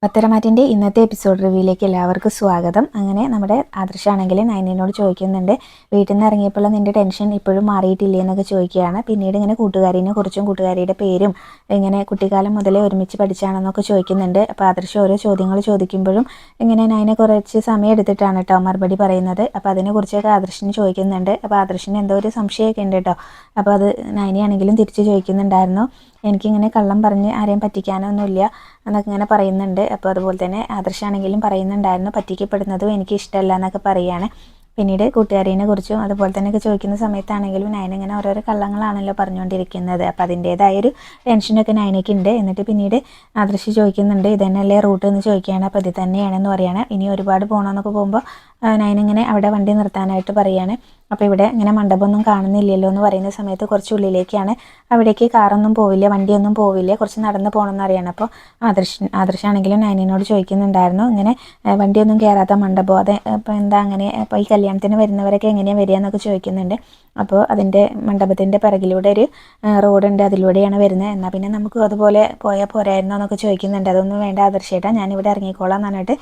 പത്തരമാറ്റിൻ്റെ ഇന്നത്തെ എപ്പിസോഡ് റിവ്യൂയിലേക്ക് എല്ലാവർക്കും സ്വാഗതം. അങ്ങനെ നമ്മുടെ ആദർശാണെങ്കിൽ നയനിനോട് ചോദിക്കുന്നുണ്ട്, വീട്ടിൽ നിന്ന് ഇറങ്ങിയപ്പോൾ നിൻ്റെ ടെൻഷൻ ഇപ്പോഴും മാറിയിട്ടില്ലേ എന്നൊക്കെ ചോദിക്കുകയാണ്. പിന്നീട് ഇങ്ങനെ കൂട്ടുകാരിനെ കുറിച്ചും കൂട്ടുകാരിയുടെ പേരും ഇങ്ങനെ കുട്ടിക്കാലം മുതലേ ഒരുമിച്ച് പഠിച്ചാണെന്നൊക്കെ ചോദിക്കുന്നുണ്ട്. അപ്പോൾ ആദർശം ഓരോ ചോദ്യങ്ങൾ ചോദിക്കുമ്പോഴും ഇങ്ങനെ നയനെ കുറച്ച് സമയം എടുത്തിട്ടാണ് കേട്ടോ മറുപടി പറയുന്നത്. അപ്പോൾ അതിനെക്കുറിച്ചൊക്കെ ആദർശിന് ചോദിക്കുന്നുണ്ട്. അപ്പോൾ ആദർശിന് എന്തോ ഒരു സംശയമൊക്കെ ഉണ്ട് കേട്ടോ. അപ്പോൾ അത് നയനെയാണെങ്കിലും തിരിച്ച് ചോദിക്കുന്നുണ്ടായിരുന്നു, എനിക്കിങ്ങനെ കള്ളം പറഞ്ഞ് ആരെയും പറ്റിക്കാനൊന്നുമില്ല എന്നൊക്കെ ഇങ്ങനെ പറയുന്നുണ്ട്. അപ്പോൾ അതുപോലെ തന്നെ ആദർശാണെങ്കിലും പറയുന്നുണ്ടായിരുന്നു, പറ്റിക്കപ്പെടുന്നതും എനിക്ക് ഇഷ്ടമല്ല എന്നൊക്കെ പറയുകയാണ്. പിന്നീട് കൂട്ടുകാരിനെ കുറിച്ചും അതുപോലെ തന്നെയൊക്കെ ചോദിക്കുന്ന സമയത്താണെങ്കിലും നയനിങ്ങനെ ഓരോരോ കള്ളങ്ങളാണല്ലോ പറഞ്ഞുകൊണ്ടിരിക്കുന്നത്. അപ്പോൾ അതിൻ്റേതായൊരു ടെൻഷനൊക്കെ നയനയ്ക്ക് ഉണ്ട്. എന്നിട്ട് പിന്നീട് ആദർശ് ചോദിക്കുന്നുണ്ട്, ഇതന്നെയല്ലേ റൂട്ട് എന്ന് ചോദിക്കുകയാണ്. അപ്പോൾ ഇത് തന്നെയാണെന്ന് പറയുകയാണ്. ഇനി ഒരുപാട് പോകണമെന്നൊക്കെ പോകുമ്പോൾ നയനിങ്ങനെ അവിടെ വണ്ടി നിർത്താനായിട്ട് പറയുകയാണ്. അപ്പോൾ ഇവിടെ ഇങ്ങനെ മണ്ഡപമൊന്നും കാണുന്നില്ലല്ലോ എന്ന് പറയുന്ന സമയത്ത് കുറച്ച് ഉള്ളിലേക്കാണ്, അവിടേക്ക് കാറൊന്നും പോവില്ല, വണ്ടിയൊന്നും പോവില്ല, കുറച്ച് നടന്ന് പോകണമെന്ന് അറിയണം. അപ്പോൾ ആദർശാണെങ്കിലും നയനിനോട് ചോദിക്കുന്നുണ്ടായിരുന്നു, ഇങ്ങനെ വണ്ടിയൊന്നും കയറാത്ത മണ്ഡപം, അത് അപ്പോൾ എന്താ അങ്ങനെ, അപ്പോൾ ഈ കല്യാണത്തിന് വരുന്നവരൊക്കെ എങ്ങനെയാണ് വരിക എന്നൊക്കെ ചോദിക്കുന്നുണ്ട്. അപ്പോൾ അതിൻ്റെ മണ്ഡപത്തിൻ്റെ പിറകിലൂടെ ഒരു റോഡുണ്ട്, അതിലൂടെയാണ് വരുന്നത്, എന്നാൽ പിന്നെ നമുക്ക് അതുപോലെ പോയാൽ പോരായിരുന്നോ എന്നൊക്കെ ചോദിക്കുന്നുണ്ട്. അതൊന്നും വേണ്ട ആദർശേട്ടാ, ഞാനിവിടെ ഇറങ്ങിക്കോളാം എന്ന് പറഞ്ഞിട്ട്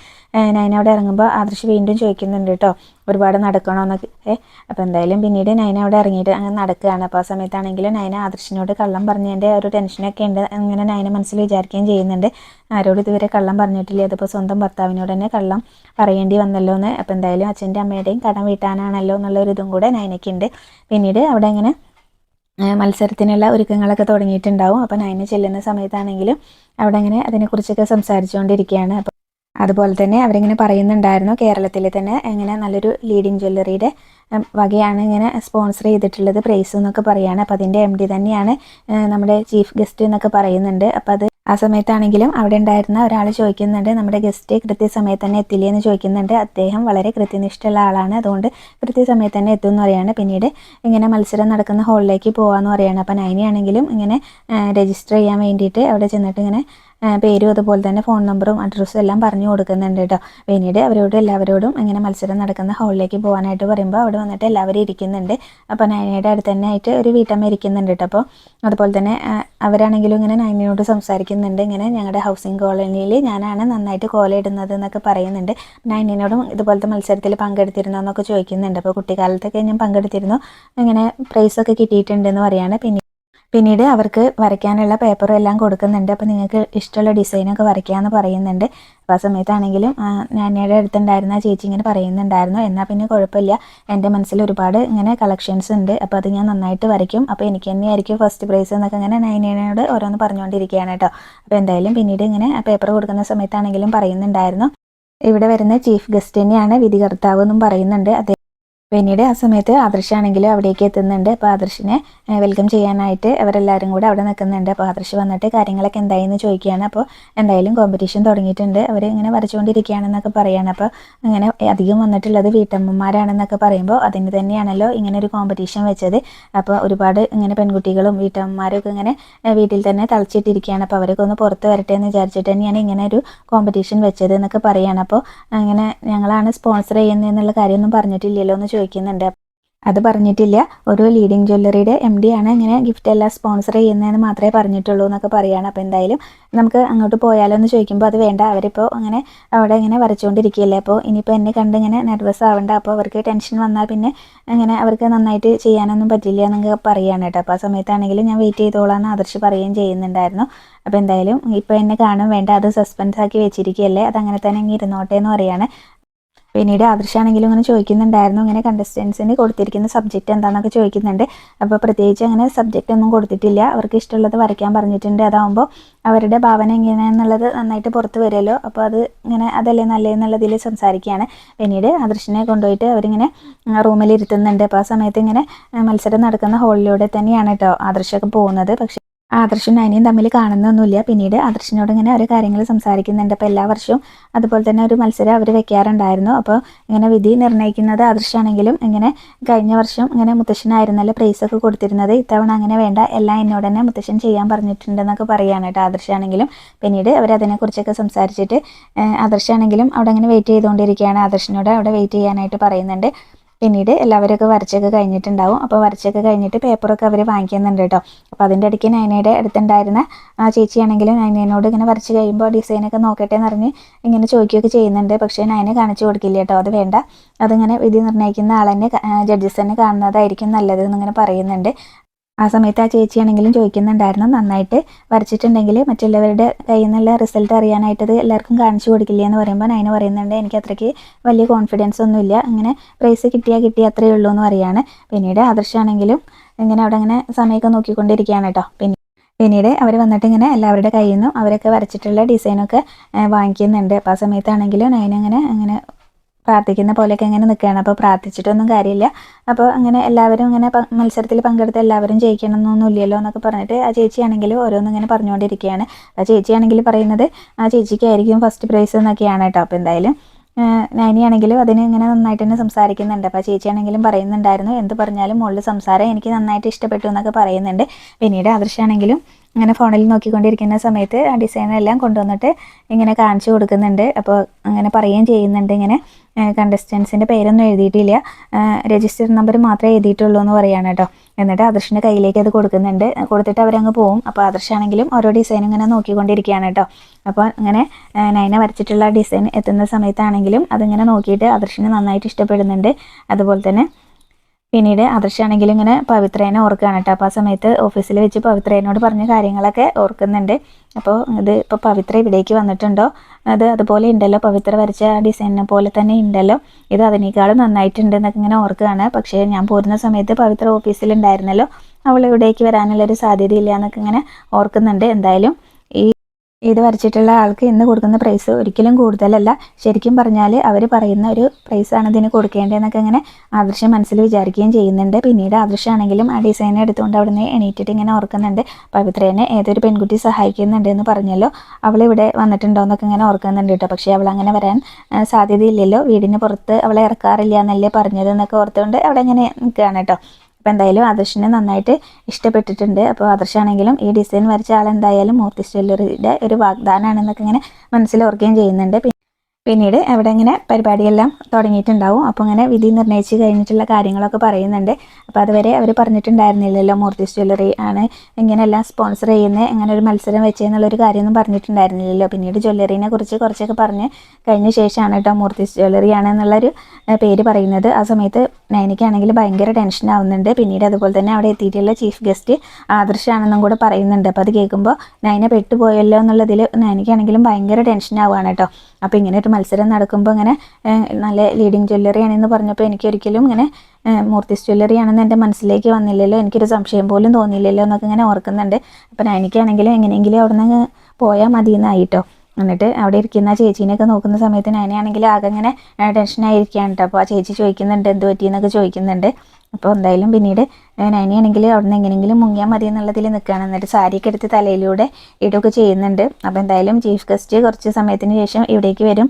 നയന അവിടെ ഇറങ്ങുമ്പോൾ ആദർശ് വീണ്ടും ചോദിക്കുന്നുണ്ട് കേട്ടോ, ഒരുപാട് നടക്കണോ എന്നൊക്കെ. അപ്പോൾ എന്തായാലും പിന്നീട് നയന അവിടെ ഇറങ്ങിയിട്ട് അങ്ങനെ നടക്കുകയാണ്. അപ്പോൾ ആ സമയത്താണെങ്കിലും നയന ആദർശിനോട് കള്ളം പറഞ്ഞതിൻ്റെ ഒരു ടെൻഷനൊക്കെ ഉണ്ട്, അങ്ങനെ നയന മനസ്സിൽ വിചാരിക്കുകയും ചെയ്യുന്നുണ്ട്, ആരോട് ഇതുവരെ കള്ളം പറഞ്ഞിട്ടില്ല, അതിപ്പോൾ സ്വന്തം ഭർത്താവിനോട് തന്നെ കള്ളം പറയേണ്ടി വന്നല്ലോ എന്ന്. അപ്പോൾ എന്തായാലും അച്ഛൻ്റെ അമ്മയുടെയും കടം വീട്ടാനാണല്ലോ എന്നുള്ളൊരു ഇതും കൂടെ നയനയ്ക്കുണ്ട്. പിന്നീട് അവിടെ ഇങ്ങനെ മത്സരത്തിനുള്ള ഒരുക്കങ്ങളൊക്കെ തുടങ്ങിയിട്ടുണ്ടാവും. അപ്പോൾ നയന ചെല്ലുന്ന സമയത്താണെങ്കിലും അവിടെ ഇങ്ങനെ അതിനെക്കുറിച്ചൊക്കെ സംസാരിച്ചുകൊണ്ടിരിക്കുകയാണ്. അപ്പോൾ അതുപോലെ തന്നെ അവരിങ്ങനെ പറയുന്നുണ്ടായിരുന്നു, കേരളത്തിൽ തന്നെ ഇങ്ങനെ നല്ലൊരു ലീഡിങ് ജ്വല്ലറിയുടെ വകയാണ് ഇങ്ങനെ സ്പോൺസർ ചെയ്തിട്ടുള്ളത് പ്രൈസ് എന്നൊക്കെ പറയുകയാണ്. അപ്പോൾ അതിൻ്റെ MD തന്നെയാണ് നമ്മുടെ ചീഫ് ഗസ്റ്റ് എന്നൊക്കെ പറയുന്നുണ്ട്. അപ്പോൾ അത് ആ സമയത്താണെങ്കിലും അവിടെ ഉണ്ടായിരുന്ന ഒരാൾ ചോദിക്കുന്നുണ്ട്, നമ്മുടെ ഗസ്റ്റ് കൃത്യസമയത്ത് തന്നെ എത്തില്ലേ എന്ന് ചോദിക്കുന്നുണ്ട്. അദ്ദേഹം വളരെ കൃത്യനിഷ്ഠയുള്ള ആളാണ്, അതുകൊണ്ട് കൃത്യസമയത്ത് തന്നെ എത്തും എന്ന് പറയുകയാണ്. പിന്നീട് ഇങ്ങനെ മത്സരം നടക്കുന്ന ഹാളിലേക്ക് പോകാമെന്ന് പറയുകയാണ്. അപ്പോൾ നയനിയാണെങ്കിലും ഇങ്ങനെ രജിസ്റ്റർ ചെയ്യാൻ വേണ്ടിയിട്ട് അവിടെ ചെന്നിട്ട് ഇങ്ങനെ പേരും അതുപോലെ തന്നെ ഫോൺ നമ്പറും അഡ്രസ്സും എല്ലാം പറഞ്ഞു കൊടുക്കുന്നുണ്ട് കേട്ടോ. പിന്നീട് എല്ലാവരോടും ഇങ്ങനെ മത്സരം നടക്കുന്ന ഹാളിലേക്ക് പോകാനായിട്ട് പറയുമ്പോൾ അവിടെ വന്നിട്ട് എല്ലാവരും ഇരിക്കുന്നുണ്ട്. അപ്പോൾ നയനയുടെ അടുത്ത് തന്നെ ആയിട്ട് ഒരു വീട്ടമ്മ ഇരിക്കുന്നുണ്ട് കേട്ടോ. അപ്പോൾ അതുപോലെ തന്നെ അവരാണെങ്കിലും ഇങ്ങനെ നയനയോട് സംസാരിക്കുന്നുണ്ട്, ഇങ്ങനെ ഞങ്ങളുടെ ഹൗസിംഗ് കോളനിയിൽ ഞാനാണ് നന്നായിട്ട് കോലയിടുന്നത് എന്നൊക്കെ പറയുന്നുണ്ട്. നയനയോടും ഇതുപോലത്തെ മത്സരത്തിൽ പങ്കെടുത്തിരുന്നോ എന്നൊക്കെ ചോദിക്കുന്നുണ്ട്. അപ്പോൾ കുട്ടിക്കാലത്തൊക്കെ ഞാൻ പങ്കെടുത്തിരുന്നു, ഇങ്ങനെ പ്രൈസൊക്കെ കിട്ടിയിട്ടുണ്ടെന്ന് പറയുകയാണ്. പിന്നീട് അവർക്ക് വരയ്ക്കാനുള്ള പേപ്പറും എല്ലാം കൊടുക്കുന്നുണ്ട്. അപ്പോൾ നിങ്ങൾക്ക് ഇഷ്ടമുള്ള ഡിസൈനൊക്കെ വരയ്ക്കാമെന്ന് പറയുന്നുണ്ട്. അപ്പോൾ ആ സമയത്താണെങ്കിലും ഞാനയുടെ അടുത്തുണ്ടായിരുന്ന ചേച്ചി ഇങ്ങനെ പറയുന്നുണ്ടായിരുന്നു, എന്നാൽ പിന്നെ കുഴപ്പമില്ല, എൻ്റെ മനസ്സിൽ ഒരുപാട് ഇങ്ങനെ കളക്ഷൻസ് ഉണ്ട്, അപ്പോൾ അത് ഞാൻ നന്നായിട്ട് വരയ്ക്കും, അപ്പോൾ എനിക്ക് തന്നെയായിരിക്കും ഫസ്റ്റ് പ്രൈസ് എന്നൊക്കെ ഇങ്ങനെ നയനയോട് ഓരോന്ന് പറഞ്ഞുകൊണ്ടിരിക്കുകയാണ് കേട്ടോ. അപ്പോൾ എന്തായാലും പിന്നീട് ഇങ്ങനെ പേപ്പർ കൊടുക്കുന്ന സമയത്താണെങ്കിലും പറയുന്നുണ്ടായിരുന്നു, ഇവിടെ വരുന്ന ചീഫ് ഗസ്റ്റ് തന്നെയാണ് വിധികർത്താവ് എന്നും പറയുന്നുണ്ട്. പിന്നീട് ആ സമയത്ത് ആദർശാണെങ്കിലും അവിടേക്ക് എത്തുന്നുണ്ട്. അപ്പോൾ ആദർശിനെ വെൽക്കം ചെയ്യാനായിട്ട് അവരെല്ലാവരും കൂടെ അവിടെ നിൽക്കുന്നുണ്ട്. അപ്പോൾ ആദർശ് വന്നിട്ട് കാര്യങ്ങളൊക്കെ എന്തായെന്ന് ചോദിക്കുകയാണ്. അപ്പോൾ എന്തായാലും കോമ്പറ്റീഷൻ തുടങ്ങിയിട്ടുണ്ട്, അവർ ഇങ്ങനെ വരച്ചുകൊണ്ടിരിക്കുകയാണെന്നൊക്കെ പറയുകയാണ്. അപ്പോൾ അങ്ങനെ അധികം വന്നിട്ടുള്ളത് വീട്ടമ്മമാരാണെന്നൊക്കെ പറയുമ്പോൾ അതിന് തന്നെയാണല്ലോ ഇങ്ങനെ ഒരു കോമ്പറ്റീഷൻ വെച്ചത്. അപ്പോൾ ഒരുപാട് ഇങ്ങനെ പെൺകുട്ടികളും വീട്ടമ്മമാരൊക്കെ ഇങ്ങനെ വീട്ടിൽ തന്നെ തളച്ചിട്ടിരിക്കുകയാണ്. അപ്പോൾ അവരൊക്കെ ഒന്ന് പുറത്ത് വരട്ടെ എന്ന് വിചാരിച്ചിട്ട് തന്നെയാണ് ഇങ്ങനെ ഒരു കോമ്പറ്റീഷൻ വെച്ചത് എന്നൊക്കെ പറയുകയാണ്. അപ്പോൾ അങ്ങനെ ഞങ്ങളാണ് സ്പോൺസർ ചെയ്യുന്നതെന്നുള്ള കാര്യമൊന്നും പറഞ്ഞിട്ടില്ലല്ലോ എന്ന് ചോദിക്കുന്നുണ്ട്. അത് പറഞ്ഞിട്ടില്ല, ഒരു ലീഡിങ് ജ്വല്ലറിയുടെ MD ആണ് ഇങ്ങനെ ഗിഫ്റ്റ് എല്ലാം സ്പോൺസർ ചെയ്യുന്നതെന്ന് മാത്രമേ പറഞ്ഞിട്ടുള്ളൂ എന്നൊക്കെ പറയുകയാണ്. അപ്പോൾ എന്തായാലും നമുക്ക് അങ്ങോട്ട് പോയാലോ എന്ന് ചോദിക്കുമ്പോൾ അത് വേണ്ട, അവരിപ്പോൾ അങ്ങനെ അവിടെ ഇങ്ങനെ വരച്ചുകൊണ്ടിരിക്കുകയല്ലേ, അപ്പോൾ ഇനിയിപ്പോൾ എന്നെ കണ്ട് ഇങ്ങനെ നെർവസ് ആവേണ്ട, അപ്പോൾ അവർക്ക് ടെൻഷൻ വന്നാൽ പിന്നെ അങ്ങനെ അവർക്ക് നന്നായിട്ട് ചെയ്യാനൊന്നും പറ്റില്ല എന്നൊക്കെ പറയുകയാണ് കേട്ടോ. അപ്പോൾ ആ സമയത്താണെങ്കിലും ഞാൻ വെയിറ്റ് ചെയ്തോളാമെന്ന് ആദർശ് പറയുകയും ചെയ്യുന്നുണ്ടായിരുന്നു. അപ്പോൾ എന്തായാലും ഇപ്പോൾ എന്നെ കാണും വേണ്ട, അത് സസ്പെൻസ് ആക്കി വെച്ചിരിക്കുകയല്ലേ, അതങ്ങനെ തന്നെ ഇങ്ങനെ ഇരുന്നോട്ടെ എന്ന് പറയുകയാണ്. പിന്നീട് ആദർശാണെങ്കിലും ഇങ്ങനെ ചോദിക്കുന്നുണ്ടായിരുന്നു, ഇങ്ങനെ കണ്ടസ്റ്റൻസിന് കൊടുത്തിരിക്കുന്ന സബ്ജക്റ്റ് എന്താണെന്നൊക്കെ ചോദിക്കുന്നുണ്ട്. അപ്പോൾ പ്രത്യേകിച്ച് അങ്ങനെ സബ്ജക്റ്റ് ഒന്നും കൊടുത്തിട്ടില്ല, അവർക്ക് ഇഷ്ടമുള്ളത് വരയ്ക്കാൻ പറഞ്ഞിട്ടുണ്ട്. അതാകുമ്പോൾ അവരുടെ ഭാവന എങ്ങനെയാണെന്നുള്ളത് നന്നായിട്ട് പുറത്ത് വരുമല്ലോ, അപ്പോൾ അത് ഇങ്ങനെ അതല്ലേ നല്ലതെന്നുള്ളതിൽ സംസാരിക്കുകയാണ്. പിന്നീട് ആദർശിനെ കൊണ്ടുപോയിട്ട് അവരിങ്ങനെ റൂമിൽ ഇരുത്തുന്നുണ്ട്. അപ്പോൾ ആ സമയത്ത് ഇങ്ങനെ മത്സരം നടക്കുന്ന ഹാളിലൂടെ തന്നെയാണ് കേട്ടോ ആദർശമൊക്കെ പോകുന്നത്. പക്ഷേ ആദർശും നയനയും തമ്മിൽ കാണുന്നൊന്നുമില്ല. പിന്നീട് ആദർശിനോട് ഇങ്ങനെ ഓരോ കാര്യങ്ങൾ സംസാരിക്കുന്നുണ്ട്. അപ്പോൾ എല്ലാ വർഷവും അതുപോലെ തന്നെ ഒരു മത്സരം അവർ വെക്കാറുണ്ടായിരുന്നു. അപ്പോൾ ഇങ്ങനെ വിധി നിർണ്ണയിക്കുന്നത് ആദർശാണെങ്കിലും ഇങ്ങനെ കഴിഞ്ഞ വർഷം ഇങ്ങനെ മുത്തശ്ശനായിരുന്നല്ലോ പ്രൈസൊക്കെ കൊടുത്തിരുന്നത്, ഇത്തവണ അങ്ങനെ വേണ്ട, എല്ലാം എന്നോട് തന്നെ മുത്തശ്ശൻ ചെയ്യാൻ പറഞ്ഞിട്ടുണ്ടെന്നൊക്കെ പറയുകയാണ് കേട്ടോ ആദർശാണെങ്കിലും. പിന്നീട് അവരതിനെക്കുറിച്ചൊക്കെ സംസാരിച്ചിട്ട് ആദർശാണെങ്കിലും അവിടെ ഇങ്ങനെ വെയിറ്റ് ചെയ്തുകൊണ്ടിരിക്കുകയാണ്. ആദർശിനോട് അവിടെ വെയിറ്റ് ചെയ്യാനായിട്ട് പറയുന്നുണ്ട്. പിന്നീട് എല്ലാവരൊക്കെ വരച്ചൊക്കെ കഴിഞ്ഞിട്ടുണ്ടാവും. അപ്പോൾ വരച്ചൊക്കെ കഴിഞ്ഞിട്ട് പേപ്പറൊക്കെ അവർ വാങ്ങിക്കുന്നുണ്ട് കേട്ടോ. അപ്പോൾ അതിൻ്റെ ഇടയ്ക്ക് നയനയുടെ അടുത്തുണ്ടായിരുന്ന ആ ചേച്ചിയാണെങ്കിലും നയനയോട് ഇങ്ങനെ വരച്ച് കഴിയുമ്പോൾ ഡിസൈനൊക്കെ നോക്കട്ടെ എന്ന് പറഞ്ഞ് ഇങ്ങനെ ചോദിക്കുകയൊക്കെ ചെയ്യുന്നുണ്ട്. പക്ഷേ നയന കാണിച്ചു കൊടുക്കില്ല കേട്ടോ. അത് വേണ്ട, അതിങ്ങനെ വിധി നിർണ്ണയിക്കുന്ന ആളെന്നെ ജഡ്ജസ് തന്നെ കാണുന്നതായിരിക്കും നല്ലത് എന്നിങ്ങനെ പറയുന്നുണ്ട്. ആ സമയത്ത് ആ ചേച്ചിയാണെങ്കിലും ചോദിക്കുന്നുണ്ടായിരുന്നു, നന്നായിട്ട് വരച്ചിട്ടുണ്ടെങ്കിൽ മറ്റുള്ളവരുടെ കയ്യിൽ നിന്നുള്ള റിസൾട്ട് അറിയാനായിട്ടത് എല്ലാവർക്കും കാണിച്ചു കൊടുക്കില്ല എന്ന് പറയുമ്പോൾ നയന പറയുന്നുണ്ട്, എനിക്ക് അത്രയ്ക്ക് വലിയ കോൺഫിഡൻസ് ഒന്നുമില്ല, അങ്ങനെ പ്രൈസ് കിട്ടിയാൽ അത്രയേ ഉള്ളൂ എന്ന് പറയാണ്. പിന്നീട് ആദർശാണെങ്കിലും ഇങ്ങനെ അവിടെ ഇങ്ങനെ സമയമൊക്കെ നോക്കിക്കൊണ്ടിരിക്കുകയാണ് കേട്ടോ. പിന്നീട് അവർ വന്നിട്ട് ഇങ്ങനെ എല്ലാവരുടെ കയ്യിൽ നിന്നും അവരൊക്കെ വരച്ചിട്ടുള്ള ഡിസൈനൊക്കെ വാങ്ങിക്കുന്നുണ്ട്. അപ്പോൾ ആ സമയത്താണെങ്കിലും നയന അങ്ങനെ പ്രാർത്ഥിക്കുന്ന പോലെയൊക്കെ ഇങ്ങനെ നിൽക്കുകയാണ്. അപ്പോൾ പ്രാർത്ഥിച്ചിട്ടൊന്നും കാര്യമില്ല. അപ്പോൾ അങ്ങനെ എല്ലാവരും ഇങ്ങനെ മത്സരത്തിൽ പങ്കെടുത്ത് എല്ലാവരും ജയിക്കണമെന്നൊന്നും ഇല്ലല്ലോ എന്നൊക്കെ പറഞ്ഞിട്ട് ആ ചേച്ചിയാണെങ്കിലും ഓരോന്നും ഇങ്ങനെ പറഞ്ഞുകൊണ്ടിരിക്കുകയാണ്. ആ ചേച്ചിയാണെങ്കിൽ പറയുന്നത് ആ ചേച്ചിക്കായിരിക്കും ഫസ്റ്റ് പ്രൈസ് എന്നൊക്കെയാണ് കേട്ടോ. അപ്പോൾ എന്തായാലും നയനിയാണെങ്കിലും അതിന് ഇങ്ങനെ നന്നായിട്ട് തന്നെ സംസാരിക്കുന്നുണ്ട്. അപ്പോൾ ആ ചേച്ചിയാണെങ്കിലും പറയുന്നുണ്ടായിരുന്നു, എന്ത് പറഞ്ഞാലും മുകളിൽ സംസാരം എനിക്ക് നന്നായിട്ട് ഇഷ്ടപ്പെട്ടു എന്നൊക്കെ പറയുന്നുണ്ട്. പിന്നീട് ആദർശാണെങ്കിലും അങ്ങനെ ഫോണിൽ നോക്കിക്കൊണ്ടിരിക്കുന്ന സമയത്ത് ആ ഡിസൈനെല്ലാം കൊണ്ടുവന്നിട്ട് ഇങ്ങനെ കാണിച്ചു കൊടുക്കുന്നുണ്ട്. അപ്പോൾ അങ്ങനെ പറയുകയും ചെയ്യുന്നുണ്ട്, ഇങ്ങനെ കണ്ടസ്റ്റൻസിൻ്റെ പേരൊന്നും എഴുതിയിട്ടില്ല, രജിസ്റ്റർ നമ്പർ മാത്രമേ എഴുതിയിട്ടുള്ളൂ എന്ന് പറയുകയാണ് കേട്ടോ. എന്നിട്ട് ആദർശിൻ്റെ കയ്യിലേക്ക് അത് കൊടുക്കുന്നുണ്ട്. കൊടുത്തിട്ട് അവരങ്ങ് പോവും. അപ്പോൾ ആദർശാണെങ്കിലും ഓരോ ഡിസൈനും ഇങ്ങനെ നോക്കിക്കൊണ്ടിരിക്കുകയാണ് കേട്ടോ. അപ്പോൾ അങ്ങനെ നയന വരച്ചിട്ടുള്ള ഡിസൈൻ എത്തുന്ന സമയത്താണെങ്കിലും അതിങ്ങനെ നോക്കിയിട്ട് ആദർശിന് നന്നായിട്ട് ഇഷ്ടപ്പെടുന്നുണ്ട്. അതുപോലെ തന്നെ പിന്നീട് ആദർശാണെങ്കിലും ഇങ്ങനെ പവിത്രേനെ ഓർക്കുകയാണ് കേട്ടോ. അപ്പോൾ ആ സമയത്ത് ഓഫീസിൽ വെച്ച് പവിത്രേനോട് പറഞ്ഞ കാര്യങ്ങളൊക്കെ ഓർക്കുന്നുണ്ട്. അപ്പോൾ ഇപ്പോൾ പവിത്ര ഇവിടേക്ക് വന്നിട്ടുണ്ടോ, അതുപോലെ ഉണ്ടല്ലോ, പവിത്ര വരച്ച ഡിസൈനിനെ പോലെ തന്നെ ഉണ്ടല്ലോ, ഇത് അതിനേക്കാളും നന്നായിട്ടുണ്ട് എന്നൊക്കെ ഇങ്ങനെ ഓർക്കുകയാണ്. പക്ഷേ ഞാൻ പോരുന്ന സമയത്ത് പവിത്ര ഓഫീസിലുണ്ടായിരുന്നല്ലോ, അവൾ ഇവിടേക്ക് വരാനുള്ളൊരു സാധ്യതയില്ല എന്നൊക്കെ ഇങ്ങനെ ഓർക്കുന്നുണ്ട്. എന്തായാലും ഇത് വരച്ചിട്ടുള്ള ആൾക്ക് ഇന്ന് കൊടുക്കുന്ന പ്രൈസ് ഒരിക്കലും കൂടുതലല്ല, ശരിക്കും പറഞ്ഞാൽ അവർ പറയുന്ന ഒരു പ്രൈസാണ് ഇതിന് കൊടുക്കേണ്ടതെന്നൊക്കെ ഇങ്ങനെ ആദർശം മനസ്സിൽ വിചാരിക്കുകയും ചെയ്യുന്നുണ്ട്. പിന്നീട് ആദർശമാണെങ്കിലും ആ ഡിസൈൻ എടുത്തുകൊണ്ട് അവിടെ നിന്ന് എണീറ്റിട്ട് ഇങ്ങനെ ഓർക്കുന്നുണ്ട്, പവിത്രേനെ ഏതൊരു പെൺകുട്ടി സഹായിക്കുന്നുണ്ട് എന്ന് പറഞ്ഞല്ലോ, അവൾ ഇവിടെ വന്നിട്ടുണ്ടോ എന്നൊക്കെ ഇങ്ങനെ ഓർക്കുന്നുണ്ട് കേട്ടോ. പക്ഷേ അവൾ അങ്ങനെ വരാൻ സാധ്യതയില്ലല്ലോ, വീടിന് പുറത്ത് അവളെ ഇറക്കാറില്ല എന്നല്ലേ പറഞ്ഞത് എന്നൊക്കെ ഓർത്തുകൊണ്ട് അവിടെ ഇങ്ങനെ നിൽക്കുകയാണ് കേട്ടോ. അപ്പോൾ എന്തായാലും ആദർശിനെ നന്നായിട്ട് ഇഷ്ടപ്പെട്ടിട്ടുണ്ട്. അപ്പോൾ ആദർശാണെങ്കിലും ഈ ഡിസൈൻ വരച്ച ആളെന്തായാലും മൂർത്തി ജ്വല്ലറിയുടെ ഒരു വാഗ്ദാനമാണെന്നൊക്കെ ഇങ്ങനെ മനസ്സിലോർക്കുകയും ചെയ്യുന്നുണ്ട്. പിന്നീട് അവിടെ ഇങ്ങനെ പരിപാടിയെല്ലാം തുടങ്ങിയിട്ടുണ്ടാവും. അപ്പോൾ ഇങ്ങനെ വിധി നിർണ്ണയിച്ച് കഴിഞ്ഞിട്ടുള്ള കാര്യങ്ങളൊക്കെ പറയുന്നുണ്ട്. അപ്പോൾ അതുവരെ അവർ പറഞ്ഞിട്ടുണ്ടായിരുന്നില്ലല്ലോ, മൂർത്തി ജ്വല്ലറി ആണ് ഇങ്ങനെയെല്ലാം സ്പോൺസർ ചെയ്യുന്നത്, ഇങ്ങനെ ഒരു മത്സരം വെച്ചെന്നുള്ളൊരു കാര്യമൊന്നും പറഞ്ഞിട്ടുണ്ടായിരുന്നില്ലല്ലോ. പിന്നീട് ജ്വല്ലറിനെ കുറിച്ച് കുറച്ചൊക്കെ പറഞ്ഞ് കഴിഞ്ഞ ശേഷമാണ് കേട്ടോ മൂർത്തി ജ്വല്ലറി ആണെന്നുള്ളൊരു പേര് പറയുന്നത്. ആ സമയത്ത് നയനിക്കാണെങ്കിൽ ഭയങ്കര ടെൻഷൻ ആവുന്നുണ്ട്. പിന്നീട് അതുപോലെ തന്നെ അവിടെ എത്തിയിട്ടുള്ള ചീഫ് ഗസ്റ്റ് ആദർശാണെന്നും കൂടെ പറയുന്നുണ്ട്. അപ്പോൾ അത് കേൾക്കുമ്പോൾ നയനെ പെട്ടുപോയല്ലോ എന്നുള്ളതിൽ നയനിക്കാണെങ്കിലും ഭയങ്കര ടെൻഷൻ ആവുകയാണ് കേട്ടോ. അപ്പോൾ ഇങ്ങനെ ഒരു മത്സരം നടക്കുമ്പോൾ ഇങ്ങനെ നല്ല ലീഡിങ് ജ്വല്ലറി ആണെന്ന് പറഞ്ഞപ്പോൾ എനിക്കൊരിക്കലും ഇങ്ങനെ മൂർത്തി ജ്വല്ലറി ആണെന്ന് എൻ്റെ മനസ്സിലേക്ക് വന്നില്ലല്ലോ, എനിക്കൊരു സംശയം പോലും തോന്നിയില്ലല്ലോ എന്നൊക്കെ ഇങ്ങനെ ഓർക്കുന്നുണ്ട്. അപ്പോൾ നയനിക്കാണെങ്കിലും എങ്ങനെയെങ്കിലും അവിടെ നിന്ന് പോയാൽ മതി എന്നായിട്ടോ. എന്നിട്ട് അവിടെ ഇരിക്കുന്ന ചേച്ചീനെയൊക്കെ നോക്കുന്ന സമയത്ത് നയനയാണെങ്കിൽ ആകെ ഇങ്ങനെ ടെൻഷനായിരിക്കുകയാണ് കേട്ടോ. അപ്പോൾ ആ ചേച്ചി ചോദിക്കുന്നുണ്ട് എന്ത് പറ്റിയെന്നൊക്കെ ചോദിക്കുന്നുണ്ട്. അപ്പോൾ എന്തായാലും പിന്നീട് നയനിയാണെങ്കിൽ അവിടെ നിന്ന് എങ്ങനെയെങ്കിലും മുങ്ങിയാൽ മതി എന്നുള്ളതിൽ നിൽക്കുകയാണ്. എന്നിട്ട് സാരിയൊക്കെ എടുത്ത് തലയിലൂടെ ഇടുകയൊക്കെ ചെയ്യുന്നുണ്ട്. അപ്പോൾ എന്തായാലും ചീഫ് ഗസ്റ്റ് കുറച്ച് സമയത്തിന് ശേഷം ഇവിടേക്ക് വരും.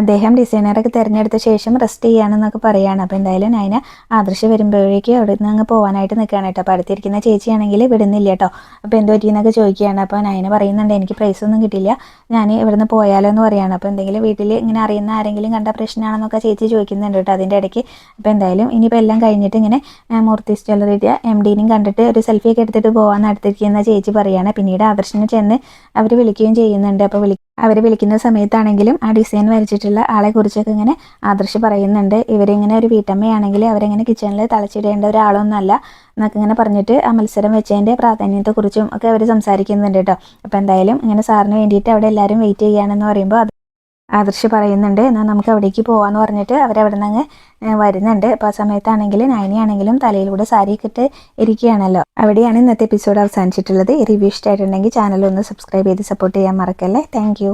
അദ്ദേഹം ഡിസൈനറൊക്കെ തിരഞ്ഞെടുത്ത ശേഷം റെസ്റ്റ് ചെയ്യാനെന്നൊക്കെ പറയുകയാണ്. അപ്പോൾ എന്തായാലും നയന ആദർശ് വരുമ്പോഴേക്കും അവിടെ നിന്ന് അങ്ങ് പോകാനായിട്ട് നിൽക്കുകയാണ് കേട്ടോ. അപ്പോൾ അടുത്തിരിക്കുന്ന ചേച്ചിയാണെങ്കിൽ വിടുന്നില്ല കേട്ടോ. അപ്പോൾ എന്ത് പറ്റിയെന്നൊക്കെ ചോദിക്കുകയാണ്. അപ്പോൾ നയന പറയുന്നുണ്ട്, എനിക്ക് പ്രൈസൊന്നും കിട്ടില്ല, ഞാൻ ഇവിടുന്ന് പോയാലോ എന്ന് പറയുകയാണ്. അപ്പോൾ എന്തെങ്കിലും വീട്ടിൽ ഇങ്ങനെ അറിയുന്ന ആരെങ്കിലും കണ്ട പ്രശ്നമാണെന്നൊക്കെ ചേച്ചി ചോദിക്കുന്നുണ്ട് കേട്ടോ അതിൻ്റെ ഇടയ്ക്ക്. അപ്പോൾ എന്തായാലും ഇനിയിപ്പോൾ എല്ലാം കഴിഞ്ഞിട്ട് ഇങ്ങനെ മൂർത്തി ജ്വല്ലറിയുടെ MD-നെയും കണ്ടിട്ട് ഒരു സെൽഫിയൊക്കെ എടുത്തിട്ട് പോകാൻ അടുത്തിരിക്കുന്ന ചേച്ചി പറയുകയാണ്. പിന്നീട് ആദർശിനെ ചെന്ന് അവർ വിളിക്കുകയും ചെയ്യുന്നുണ്ട്. അപ്പോൾ അവർ വിളിക്കുന്ന സമയത്താണെങ്കിലും ആ ഡിസൈൻ വരച്ചിട്ടുള്ള ആളെ കുറിച്ചൊക്കെ ഇങ്ങനെ ആദർശ് പറയുന്നുണ്ട്. ഇവരിങ്ങനെ ഒരു വീട്ടമ്മയാണെങ്കിൽ അവരെങ്ങനെ കിച്ചണിൽ തളച്ചിടേണ്ട ഒരാളൊന്നുമല്ല എന്നൊക്കെ ഇങ്ങനെ പറഞ്ഞിട്ട് ആ മത്സരം വെച്ചതിൻ്റെ പ്രാധാന്യത്തെക്കുറിച്ചും ഒക്കെ അവർ സംസാരിക്കുന്നുണ്ട് കേട്ടോ. അപ്പോൾ എന്തായാലും ഇങ്ങനെ സാറിന് വേണ്ടിയിട്ട് അവിടെ എല്ലാവരും വെയിറ്റ് ചെയ്യുകയാണെന്ന് പറയുമ്പോൾ ആദർശ് പറയുന്നുണ്ട്, എന്നാൽ നമുക്ക് അവിടേക്ക് പോകാമെന്ന് പറഞ്ഞിട്ട് അവരവിടെ നിന്ന് വരുന്നുണ്ട്. അപ്പോൾ ആ സമയത്താണെങ്കിൽ നയനിയാണെങ്കിലും തലയിലൂടെ സാരിയൊക്കെ ഇട്ട് ഇരിക്കുകയാണല്ലോ. അവിടെയാണ് ഇന്നത്തെ എപ്പിസോഡ് അവസാനിച്ചിട്ടുള്ളത്. ഈ റിവ്യൂ ഇഷ്ടമായിട്ടുണ്ടെങ്കിൽ ചാനൽ ഒന്ന് സബ്സ്ക്രൈബ് ചെയ്ത് സപ്പോർട്ട് ചെയ്യാൻ മറക്കല്ലേ. താങ്ക്